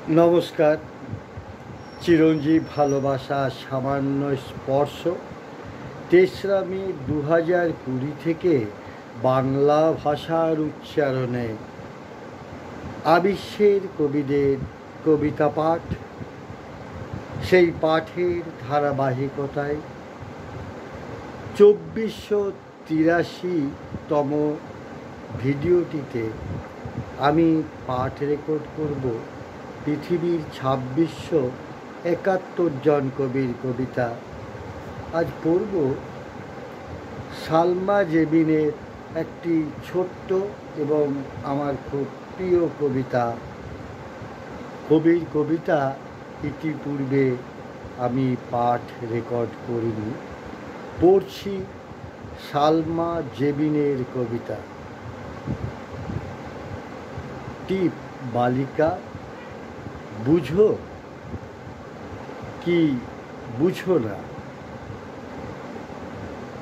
নমস্কার। চিরঞ্জীব ভালোবাসা সামান্য স্পর্শ ৩রা মে ২০২০ থেকে বাংলা ভাষার উচ্চারণে আবিশ্বের কবিদের কবিতা পাঠ, সেই পাঠের ধারাবাহিকতায় ২৪৮৩তম ভিডিওটিতে আমি পাঠ রেকর্ড করব পৃথিবীর ২৬৭১ জন কবির কবিতা। আজ পড়ব সালমা জেবিনের একটি ছোট্ট এবং আমার খুব প্রিয় কবিতা। কবির কবিতা ইতিপূর্বে আমি পাঠ রেকর্ড করিনি। পড়ছি সালমা জেবিনের কবিতা। টিপ বালিকা, বুঝো কি বুঝো না?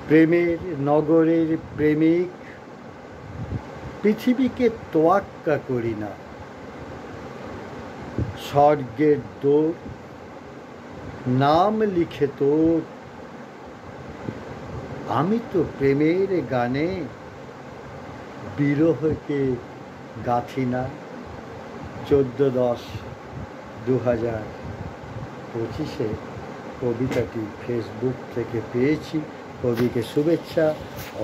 প্রেমের নগরের প্রেমিক, পৃথিবীকে তোয়াক্কা করি না। স্বর্গের দোর, নাম লিখে তোর, আমি তো প্রেমের গানে বিরহকে গাঁথি না। 14/10/2025 কবিতাটি ফেসবুক থেকে পেয়েছি। কবিকে শুভেচ্ছা,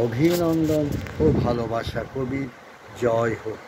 অভিনন্দন ও ভালোবাসা। কবির জয় হোক।